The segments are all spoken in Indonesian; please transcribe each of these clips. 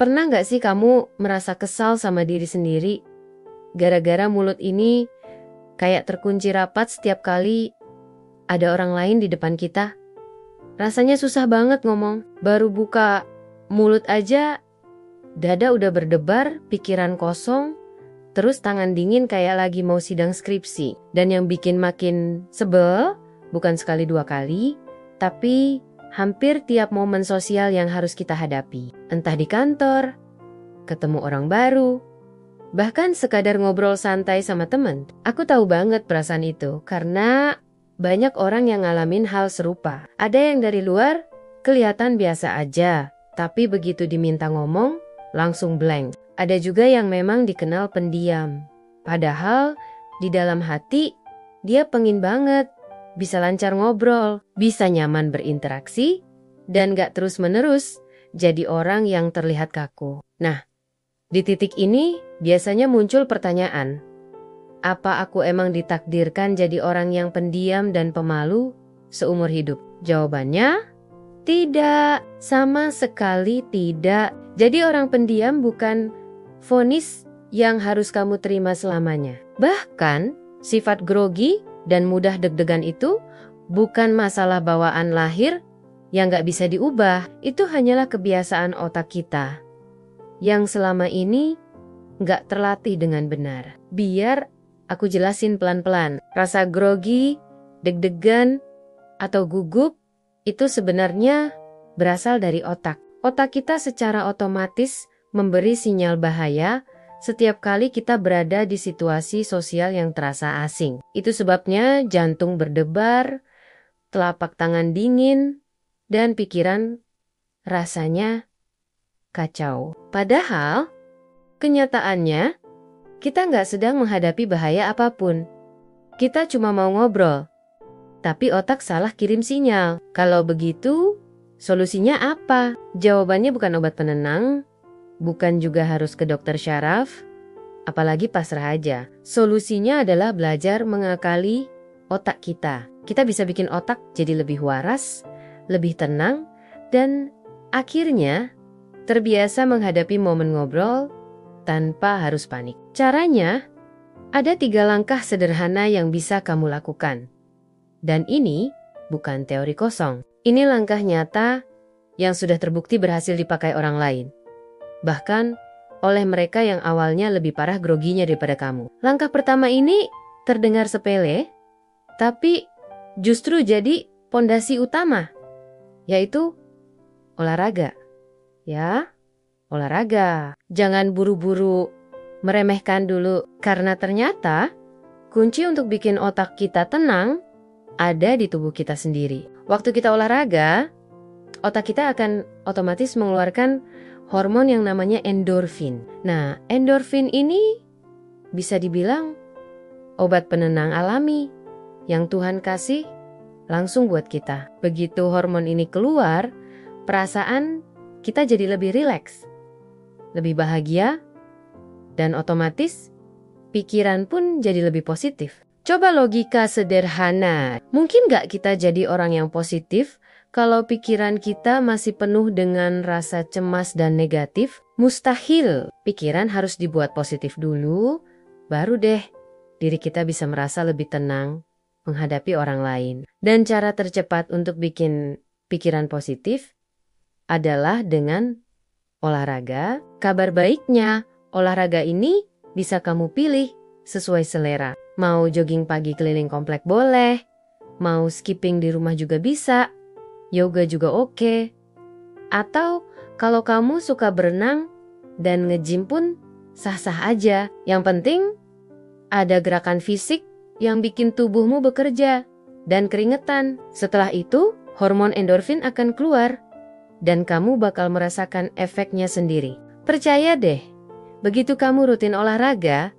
Pernah nggak sih kamu merasa kesal sama diri sendiri? Gara-gara mulut ini kayak terkunci rapat setiap kali ada orang lain di depan kita. Rasanya susah banget ngomong. Baru buka mulut aja, dada udah berdebar, pikiran kosong, terus tangan dingin kayak lagi mau sidang skripsi. Dan yang bikin makin sebel, bukan sekali dua kali, tapi hampir tiap momen sosial yang harus kita hadapi. Entah di kantor, ketemu orang baru, bahkan sekadar ngobrol santai sama temen. Aku tahu banget perasaan itu, karena banyak orang yang ngalamin hal serupa. Ada yang dari luar kelihatan biasa aja, tapi begitu diminta ngomong, langsung blank. Ada juga yang memang dikenal pendiam. Padahal di dalam hati, dia pengen banget bisa lancar ngobrol, bisa nyaman berinteraksi, dan gak terus-menerus jadi orang yang terlihat kaku. Nah, di titik ini biasanya muncul pertanyaan, apa aku emang ditakdirkan jadi orang yang pendiam dan pemalu seumur hidup? Jawabannya, tidak, sama sekali tidak. Jadi orang pendiam bukan vonis yang harus kamu terima selamanya. Bahkan, sifat grogi dan mudah deg-degan itu bukan masalah bawaan lahir yang gak bisa diubah. Itu hanyalah kebiasaan otak kita yang selama ini gak terlatih dengan benar. Biar aku jelasin pelan-pelan. Rasa grogi, deg-degan, atau gugup itu sebenarnya berasal dari otak. Otak kita secara otomatis memberi sinyal bahaya setiap kali kita berada di situasi sosial yang terasa asing. Itu sebabnya jantung berdebar, telapak tangan dingin, dan pikiran rasanya kacau. Padahal, kenyataannya, kita nggak sedang menghadapi bahaya apapun. Kita cuma mau ngobrol. Tapi otak salah kirim sinyal. Kalau begitu, solusinya apa? Jawabannya bukan obat penenang, bukan juga harus ke dokter syaraf, apalagi pasrah aja. Solusinya adalah belajar mengakali otak kita. Kita bisa bikin otak jadi lebih waras, lebih tenang, dan akhirnya terbiasa menghadapi momen ngobrol tanpa harus panik. Caranya, ada 3 langkah sederhana yang bisa kamu lakukan. Dan ini bukan teori kosong. Ini langkah nyata yang sudah terbukti berhasil dipakai orang lain. Bahkan oleh mereka yang awalnya lebih parah groginya daripada kamu. Langkah pertama ini terdengar sepele, tapi justru jadi pondasi utama, yaitu olahraga. Ya, olahraga. Jangan buru-buru meremehkan dulu, karena ternyata kunci untuk bikin otak kita tenang ada di tubuh kita sendiri. Waktu kita olahraga, otak kita akan otomatis mengeluarkan hormon yang namanya endorfin. Nah, endorfin ini bisa dibilang obat penenang alami yang Tuhan kasih langsung buat kita. Begitu hormon ini keluar, perasaan kita jadi lebih rileks, lebih bahagia, dan otomatis pikiran pun jadi lebih positif. Coba logika sederhana, mungkin gak kita jadi orang yang positif kalau pikiran kita masih penuh dengan rasa cemas dan negatif? Mustahil. Pikiran harus dibuat positif dulu, baru deh diri kita bisa merasa lebih tenang menghadapi orang lain. Dan cara tercepat untuk bikin pikiran positif adalah dengan olahraga. Kabar baiknya, olahraga ini bisa kamu pilih sesuai selera. Mau jogging pagi keliling komplek boleh, mau skipping di rumah juga bisa, yoga juga oke. Atau kalau kamu suka berenang dan nge-gym pun sah-sah aja. Yang penting ada gerakan fisik yang bikin tubuhmu bekerja dan keringetan. Setelah itu, hormon endorfin akan keluar dan kamu bakal merasakan efeknya sendiri. Percaya deh, begitu kamu rutin olahraga,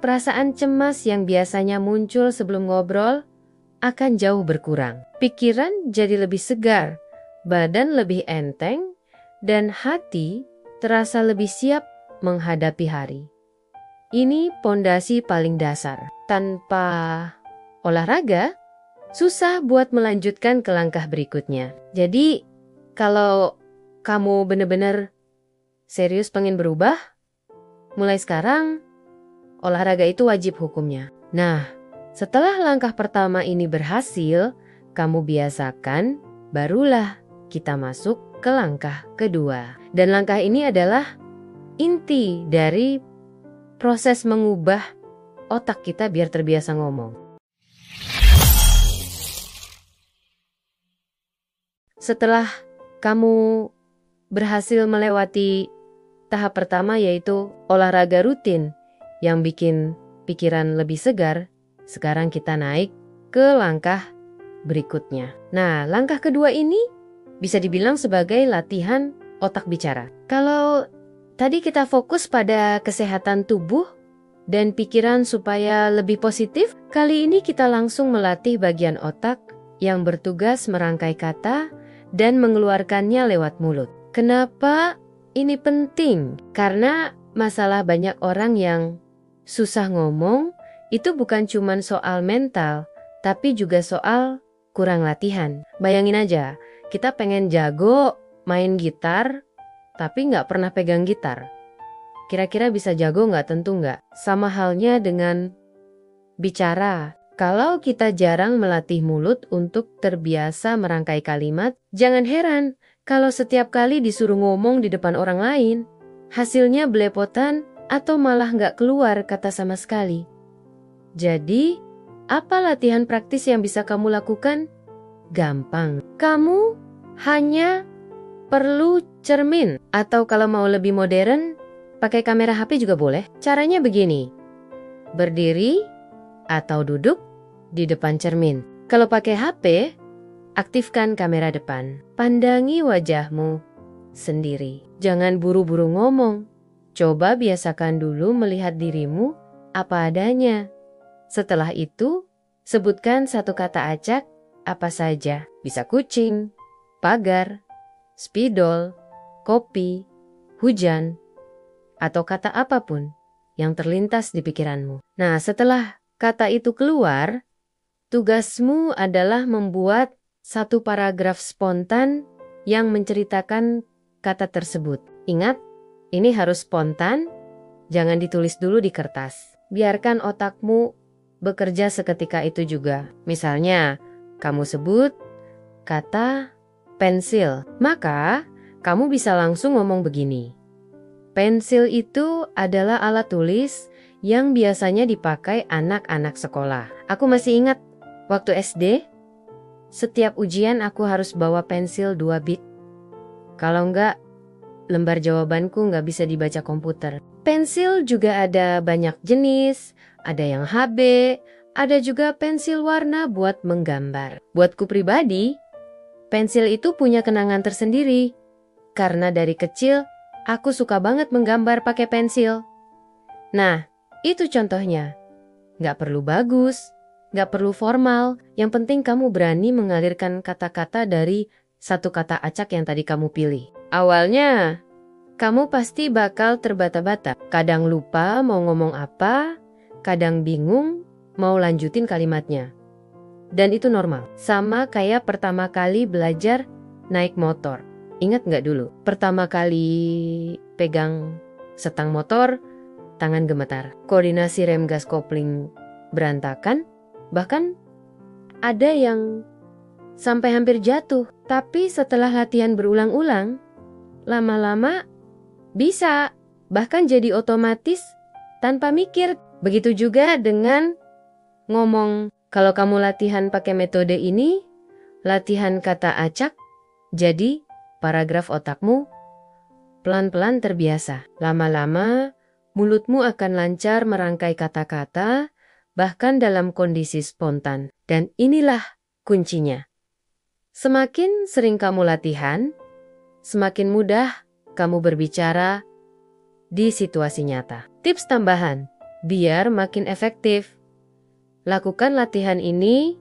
perasaan cemas yang biasanya muncul sebelum ngobrol akan jauh berkurang. Pikiran jadi lebih segar, badan lebih enteng, dan hati terasa lebih siap menghadapi hari. Ini pondasi paling dasar. Tanpa olahraga, susah buat melanjutkan ke langkah berikutnya. Jadi, kalau kamu benar-benar Serius pengen berubah? Mulai sekarang, olahraga itu wajib hukumnya. Nah, setelah langkah pertama ini berhasil, kamu biasakan, barulah kita masuk ke langkah kedua. Dan langkah ini adalah inti dari proses mengubah otak kita biar terbiasa ngomong. Setelah kamu berhasil melewati tahap pertama, yaitu olahraga rutin yang bikin pikiran lebih segar, sekarang kita naik ke langkah berikutnya. Nah, langkah kedua ini bisa dibilang sebagai latihan otak bicara. Kalau tadi kita fokus pada kesehatan tubuh dan pikiran supaya lebih positif, kali ini kita langsung melatih bagian otak yang bertugas merangkai kata dan mengeluarkannya lewat mulut. Kenapa ini penting? Karena masalah banyak orang yang susah ngomong itu bukan cuma soal mental, tapi juga soal kurang latihan. Bayangin aja, kita pengen jago main gitar, tapi nggak pernah pegang gitar. Kira-kira bisa jago nggak? Tentu nggak. Sama halnya dengan bicara. Kalau kita jarang melatih mulut untuk terbiasa merangkai kalimat, jangan heran kalau setiap kali disuruh ngomong di depan orang lain, hasilnya belepotan atau malah nggak keluar kata sama sekali. Jadi, apa latihan praktis yang bisa kamu lakukan? Gampang. Kamu hanya perlu cermin, atau kalau mau lebih modern, pakai kamera HP juga boleh. Caranya begini, berdiri atau duduk di depan cermin. Kalau pakai HP, aktifkan kamera depan. Pandangi wajahmu sendiri. Jangan buru-buru ngomong. Coba biasakan dulu melihat dirimu apa adanya. Setelah itu, sebutkan satu kata acak apa saja. Bisa kucing, pagar, spidol, kopi, hujan, atau kata apapun yang terlintas di pikiranmu. Nah, setelah kata itu keluar, tugasmu adalah membuat satu paragraf spontan yang menceritakan kata tersebut. Ingat, ini harus spontan, jangan ditulis dulu di kertas. Biarkan otakmu bekerja seketika itu juga. Misalnya, kamu sebut kata pensil, maka kamu bisa langsung ngomong begini. Pensil itu adalah alat tulis yang biasanya dipakai anak-anak sekolah. Aku masih ingat waktu SD, setiap ujian aku harus bawa pensil 2 bit. Kalau enggak, lembar jawabanku nggak bisa dibaca komputer. Pensil juga ada banyak jenis, ada yang HB, ada juga pensil warna buat menggambar. Buatku pribadi, pensil itu punya kenangan tersendiri. Karena dari kecil, aku suka banget menggambar pakai pensil. Nah, itu contohnya. Nggak perlu bagus, nggak perlu formal, yang penting kamu berani mengalirkan kata-kata dari satu kata acak yang tadi kamu pilih. Awalnya, kamu pasti bakal terbata-bata. Kadang lupa mau ngomong apa, kadang bingung mau lanjutin kalimatnya. Dan itu normal. Sama kayak pertama kali belajar naik motor. Ingat nggak dulu? Pertama kali pegang setang motor, tangan gemetar. Koordinasi rem gas kopling berantakan. Bahkan ada yang sampai hampir jatuh. Tapi setelah latihan berulang-ulang, lama-lama bisa. Bahkan jadi otomatis tanpa mikir. Begitu juga dengan ngomong. Kalau kamu latihan pakai metode ini, latihan kata acak, jadi paragraf otakmu pelan-pelan terbiasa. Lama-lama, mulutmu akan lancar merangkai kata-kata, bahkan dalam kondisi spontan. Dan inilah kuncinya. Semakin sering kamu latihan, semakin mudah kamu berbicara di situasi nyata. Tips tambahan, biar makin efektif. Lakukan latihan ini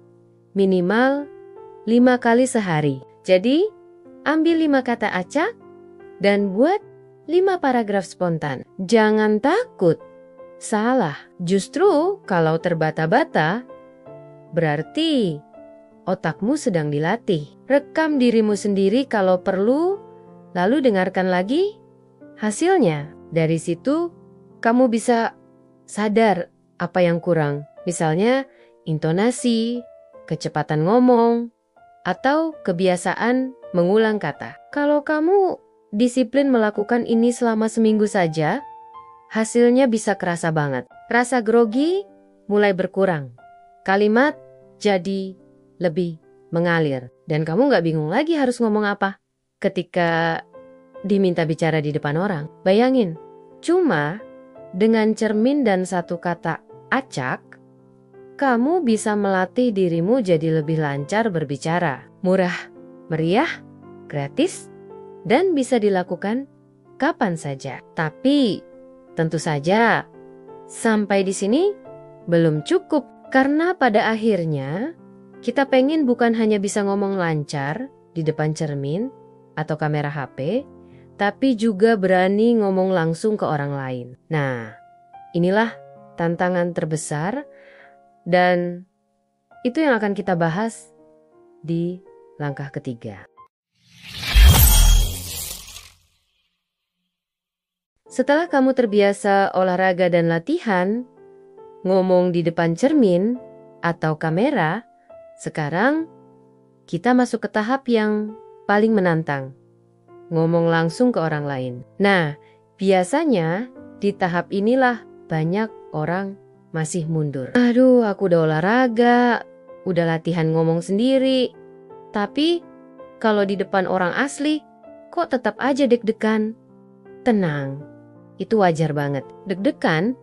minimal 5 kali sehari. Jadi, ambil 5 kata acak dan buat 5 paragraf spontan. Jangan takut salah. Justru kalau terbata-bata, berarti otakmu sedang dilatih. Rekam dirimu sendiri kalau perlu, lalu dengarkan lagi Hasilnya, dari situ kamu bisa sadar apa yang kurang. Misalnya, intonasi, kecepatan ngomong, atau kebiasaan mengulang kata. Kalau kamu disiplin melakukan ini selama seminggu saja, hasilnya bisa kerasa banget. Rasa grogi mulai berkurang. Kalimat jadi lebih mengalir. Dan kamu nggak bingung lagi harus ngomong apa ketika diminta bicara di depan orang. Bayangin, cuma dengan cermin dan satu kata acak, kamu bisa melatih dirimu jadi lebih lancar berbicara. Murah, meriah, gratis, dan bisa dilakukan kapan saja. Tapi tentu saja sampai di sini belum cukup, karena pada akhirnya kita pengen bukan hanya bisa ngomong lancar di depan cermin atau kamera HP, tapi juga berani ngomong langsung ke orang lain. Nah, inilah tantangan terbesar dan itu yang akan kita bahas di langkah ketiga. Setelah kamu terbiasa olahraga dan latihan, ngomong di depan cermin atau kamera, sekarang kita masuk ke tahap yang paling menantang. Ngomong langsung ke orang lain. Nah, biasanya di tahap inilah banyak orang masih mundur. Aduh, aku udah olahraga, udah latihan ngomong sendiri. Tapi kalau di depan orang asli, kok tetap aja deg-degan? Tenang, itu wajar banget. Deg-degan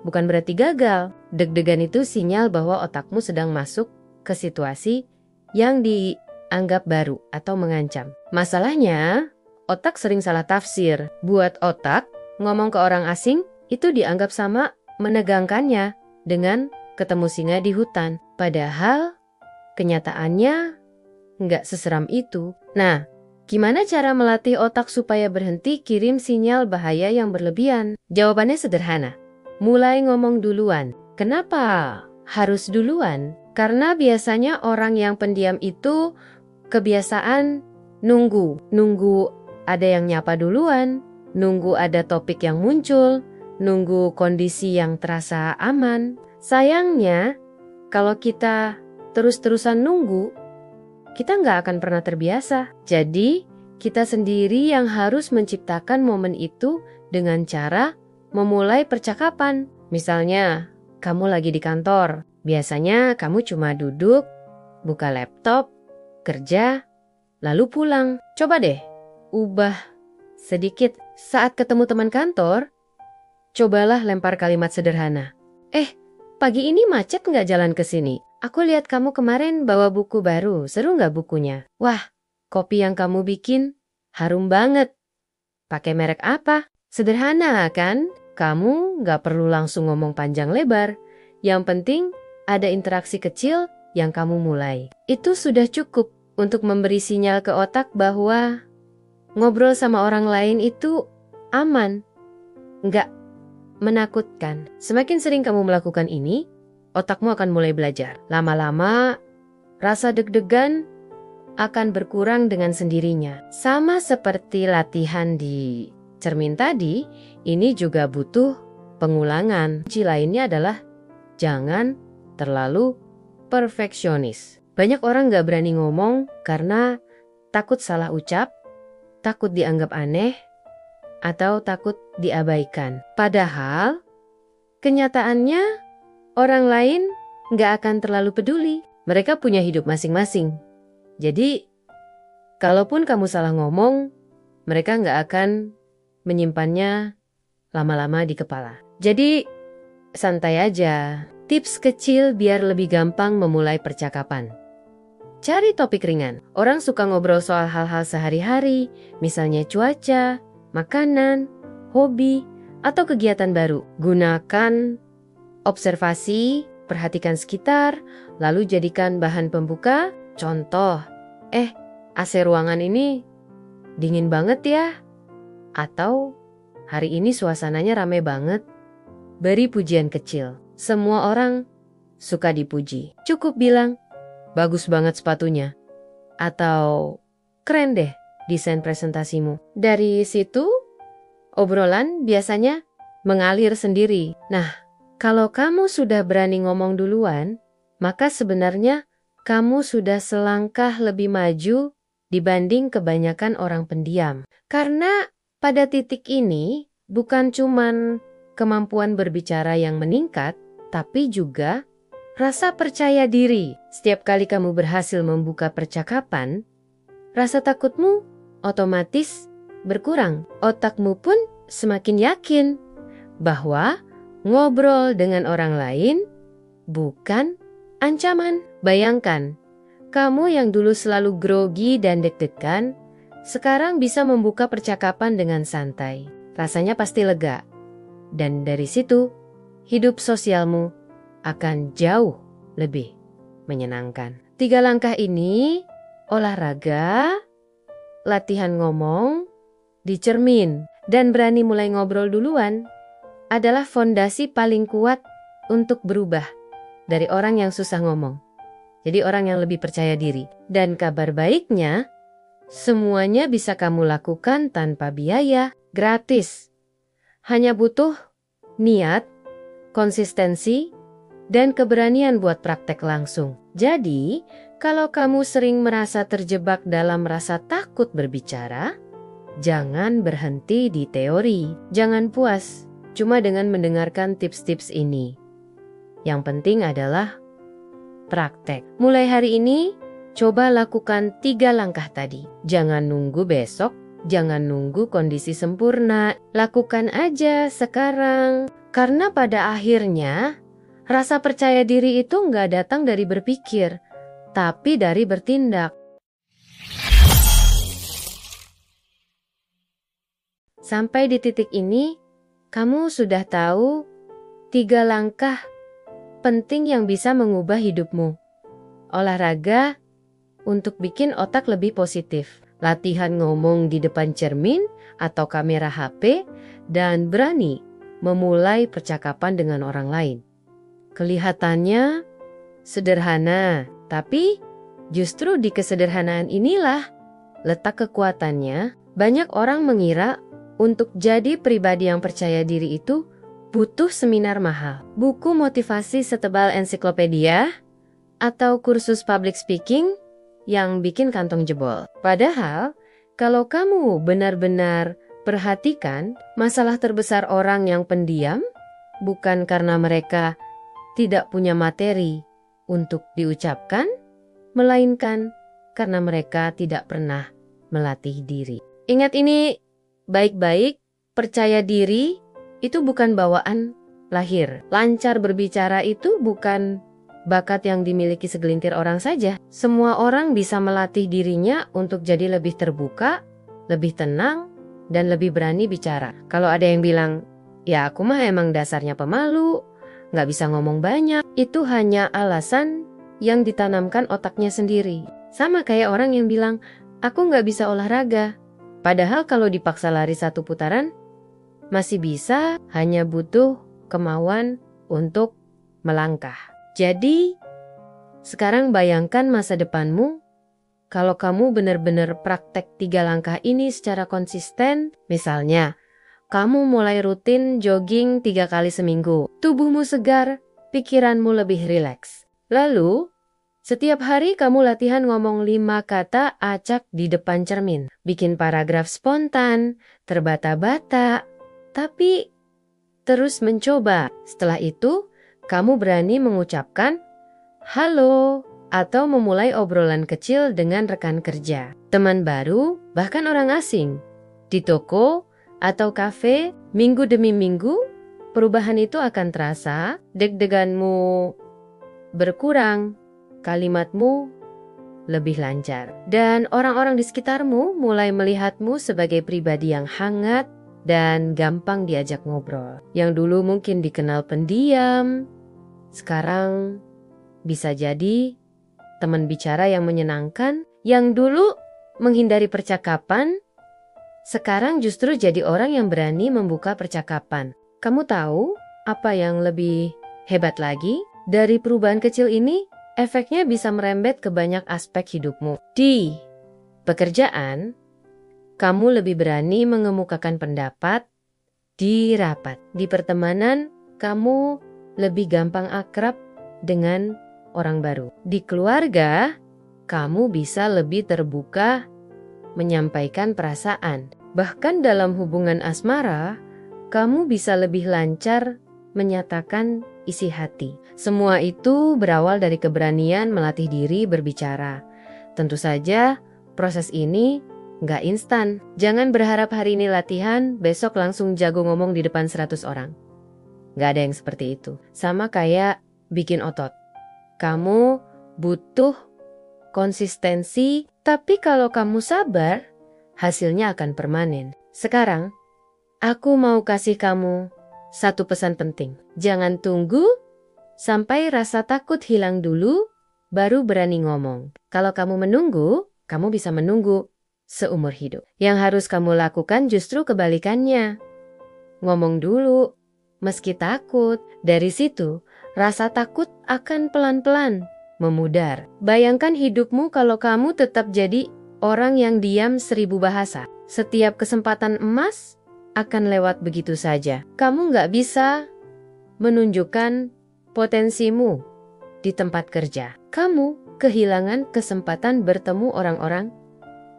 bukan berarti gagal. Deg-degan itu sinyal bahwa otakmu sedang masuk ke situasi yang dianggap baru atau mengancam. Masalahnya, otak sering salah tafsir. Buat otak, ngomong ke orang asing itu dianggap sama menegangkannya dengan ketemu singa di hutan. Padahal kenyataannya nggak seseram itu. Nah, gimana cara melatih otak supaya berhenti kirim sinyal bahaya yang berlebihan? Jawabannya sederhana. Mulai ngomong duluan. Kenapa harus duluan? Karena biasanya orang yang pendiam itu kebiasaan nunggu ada yang nyapa duluan, nunggu ada topik yang muncul, nunggu kondisi yang terasa aman. Sayangnya, kalau kita terus-terusan nunggu, kita nggak akan pernah terbiasa. Jadi, kita sendiri yang harus menciptakan momen itu dengan cara memulai percakapan. Misalnya, kamu lagi di kantor. Biasanya kamu cuma duduk, buka laptop, kerja, lalu pulang. Coba deh ubah sedikit. Saat ketemu teman kantor, cobalah lempar kalimat sederhana. Pagi ini macet nggak jalan ke sini? Aku lihat kamu kemarin bawa buku baru, seru nggak bukunya? Wah, kopi yang kamu bikin harum banget. Pakai merek apa? Sederhana kan? Kamu nggak perlu langsung ngomong panjang lebar. Yang penting ada interaksi kecil yang kamu mulai. Itu sudah cukup untuk memberi sinyal ke otak bahwa ngobrol sama orang lain itu aman, nggak menakutkan. Semakin sering kamu melakukan ini, otakmu akan mulai belajar. Lama-lama, rasa deg-degan akan berkurang dengan sendirinya. Sama seperti latihan di cermin tadi, ini juga butuh pengulangan. Kunci lainnya adalah jangan terlalu perfeksionis. Banyak orang nggak berani ngomong karena takut salah ucap, takut dianggap aneh, atau takut diabaikan. Padahal, kenyataannya orang lain nggak akan terlalu peduli. Mereka punya hidup masing-masing. Jadi, kalaupun kamu salah ngomong, mereka nggak akan menyimpannya lama-lama di kepala. Jadi, santai aja. Tips kecil biar lebih gampang memulai percakapan. Cari topik ringan. Orang suka ngobrol soal hal-hal sehari-hari, misalnya cuaca, makanan, hobi, atau kegiatan baru. Gunakan observasi, perhatikan sekitar, lalu jadikan bahan pembuka. Contoh, AC ruangan ini dingin banget ya? Atau, hari ini suasananya rame banget. Beri pujian kecil. Semua orang suka dipuji. Cukup bilang, bagus banget sepatunya. Atau, keren deh desain presentasimu. Dari situ, Obrolan biasanya mengalir sendiri. Nah, kalau kamu sudah berani ngomong duluan, maka sebenarnya kamu sudah selangkah lebih maju dibanding kebanyakan orang pendiam. Karena pada titik ini bukan cuman kemampuan berbicara yang meningkat, tapi juga rasa percaya diri. Setiap kali kamu berhasil membuka percakapan, rasa takutmu otomatis berkurang. Otakmu pun semakin yakin bahwa ngobrol dengan orang lain bukan ancaman. Bayangkan, kamu yang dulu selalu grogi dan deg-degan, sekarang bisa membuka percakapan dengan santai. Rasanya pasti lega. Dan dari situ, hidup sosialmu akan jauh lebih menyenangkan. 3 langkah ini, olahraga, latihan ngomong, dicermin, dan berani mulai ngobrol duluan, adalah fondasi paling kuat untuk berubah dari orang yang susah ngomong. Jadi orang yang lebih percaya diri. Dan kabar baiknya, semuanya bisa kamu lakukan tanpa biaya, gratis. Hanya butuh niat, konsistensi, dan keberanian buat praktek langsung. Jadi, kalau kamu sering merasa terjebak dalam rasa takut berbicara, jangan berhenti di teori. Jangan puas cuma dengan mendengarkan tips-tips ini. Yang penting adalah praktek. Mulai hari ini, coba lakukan 3 langkah tadi. Jangan nunggu besok, jangan nunggu kondisi sempurna. Lakukan aja sekarang. Karena pada akhirnya, rasa percaya diri itu nggak datang dari berpikir, tapi dari bertindak. Sampai di titik ini, kamu sudah tahu 3 langkah penting yang bisa mengubah hidupmu. Olahraga untuk bikin otak lebih positif. Latihan ngomong di depan cermin atau kamera HP, dan berani memulai percakapan dengan orang lain. Kelihatannya sederhana, tapi justru di kesederhanaan inilah letak kekuatannya. Banyak orang mengira untuk jadi pribadi yang percaya diri itu butuh seminar mahal, buku motivasi setebal ensiklopedia, atau kursus public speaking yang bikin kantong jebol. Padahal, kalau kamu benar-benar perhatikan, masalah terbesar orang yang pendiam bukan karena mereka tidak punya materi untuk diucapkan, melainkan karena mereka tidak pernah melatih diri. Ingat ini baik-baik, percaya diri itu bukan bawaan lahir. Lancar berbicara itu bukan bakat yang dimiliki segelintir orang saja. Semua orang bisa melatih dirinya untuk jadi lebih terbuka, lebih tenang, dan lebih berani bicara. Kalau ada yang bilang, ya aku mah emang dasarnya pemalu, nggak bisa ngomong banyak, itu hanya alasan yang ditanamkan otaknya sendiri. Sama kayak orang yang bilang, aku nggak bisa olahraga. Padahal kalau dipaksa lari 1 putaran, masih bisa, hanya butuh kemauan untuk melangkah. Jadi, sekarang bayangkan masa depanmu, kalau kamu benar-benar praktek 3 langkah ini secara konsisten. Misalnya, kamu mulai rutin jogging 3 kali seminggu. Tubuhmu segar, pikiranmu lebih rileks. Lalu, setiap hari kamu latihan ngomong 5 kata acak di depan cermin. Bikin paragraf spontan, terbata-bata, tapi terus mencoba. Setelah itu, kamu berani mengucapkan halo atau memulai obrolan kecil dengan rekan kerja, teman baru, bahkan orang asing. Di toko atau kafe, minggu demi minggu, perubahan itu akan terasa, deg-deganmu berkurang, kalimatmu lebih lancar, dan orang-orang di sekitarmu mulai melihatmu sebagai pribadi yang hangat dan gampang diajak ngobrol. Yang dulu mungkin dikenal pendiam, sekarang bisa jadi teman bicara yang menyenangkan. Yang dulu menghindari percakapan, sekarang justru jadi orang yang berani membuka percakapan. Kamu tahu apa yang lebih hebat lagi? Dari perubahan kecil ini, efeknya bisa merembet ke banyak aspek hidupmu. Di pekerjaan, kamu lebih berani mengemukakan pendapat, di rapat. Di pertemanan, kamu lebih gampang akrab dengan orang baru. Di keluarga, kamu bisa lebih terbuka menyampaikan perasaan. Bahkan dalam hubungan asmara, kamu bisa lebih lancar menyatakan isi hati. Semua itu berawal dari keberanian melatih diri berbicara. Tentu saja, proses ini nggak instan. Jangan berharap hari ini latihan, besok langsung jago ngomong di depan 100 orang. Nggak ada yang seperti itu. Sama kayak bikin otot. Kamu butuh konsistensi, tapi kalau kamu sabar, hasilnya akan permanen. Sekarang, aku mau kasih kamu satu pesan penting. Jangan tunggu sampai rasa takut hilang dulu, baru berani ngomong. Kalau kamu menunggu, kamu bisa menunggu seumur hidup. Yang harus kamu lakukan justru kebalikannya. Ngomong dulu, meski takut. Dari situ, rasa takut akan pelan-pelan memudar. Bayangkan hidupmu kalau kamu tetap jadi orang yang diam 1000 bahasa. Setiap kesempatan emas akan lewat begitu saja. Kamu nggak bisa menunjukkan potensimu di tempat kerja. Kamu kehilangan kesempatan bertemu orang-orang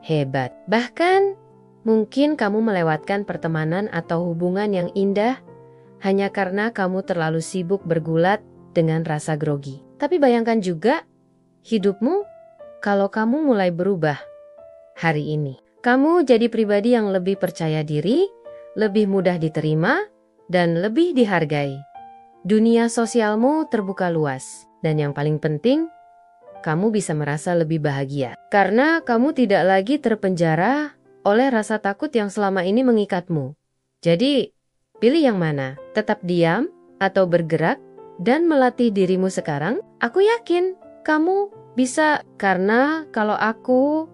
hebat. Bahkan mungkin kamu melewatkan pertemanan atau hubungan yang indah hanya karena kamu terlalu sibuk bergulat dengan rasa grogi. Tapi bayangkan juga hidupmu kalau kamu mulai berubah hari ini. Kamu jadi pribadi yang lebih percaya diri, lebih mudah diterima, dan lebih dihargai. Dunia sosialmu terbuka luas. Dan yang paling penting, kamu bisa merasa lebih bahagia. Karena kamu tidak lagi terpenjara oleh rasa takut yang selama ini mengikatmu. Jadi, pilih yang mana? Tetap diam atau bergerak dan melatih dirimu sekarang? Aku yakin kamu bisa, karena kalau aku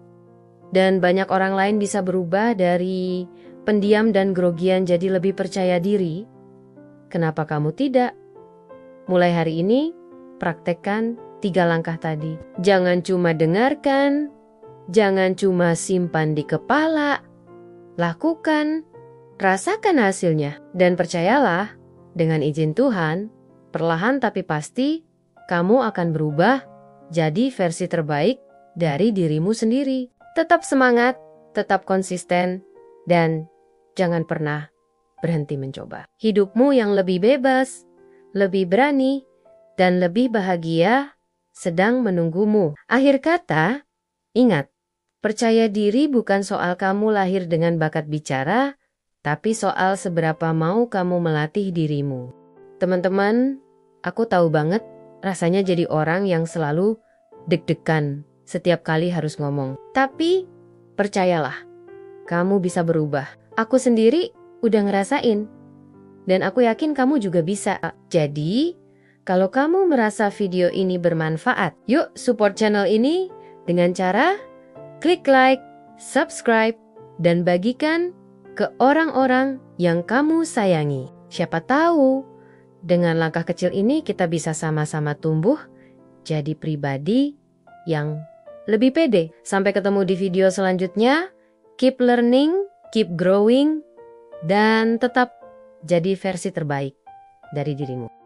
dan banyak orang lain bisa berubah dari pendiam dan grogian jadi lebih percaya diri, kenapa kamu tidak? Mulai hari ini, praktekkan 3 langkah tadi. Jangan cuma dengarkan, jangan cuma simpan di kepala, lakukan, rasakan hasilnya. Dan percayalah, dengan izin Tuhan, perlahan tapi pasti, kamu akan berubah jadi versi terbaik dari dirimu sendiri. Tetap semangat, tetap konsisten, dan jangan pernah berhenti mencoba. Hidupmu yang lebih bebas, lebih berani, dan lebih bahagia sedang menunggumu. Akhir kata, ingat, percaya diri bukan soal kamu lahir dengan bakat bicara, tapi soal seberapa mau kamu melatih dirimu. Teman-teman, aku tahu banget rasanya jadi orang yang selalu deg-degan setiap kali harus ngomong. Tapi, percayalah, kamu bisa berubah. Aku sendiri udah ngerasain. Dan aku yakin kamu juga bisa. Jadi, kalau kamu merasa video ini bermanfaat, yuk support channel ini dengan cara klik like, subscribe, dan bagikan ke orang-orang yang kamu sayangi. Siapa tahu, dengan langkah kecil ini kita bisa sama-sama tumbuh jadi pribadi yang lebih pede. Sampai ketemu di video selanjutnya. Keep learning, keep growing, dan tetap jadi versi terbaik dari dirimu.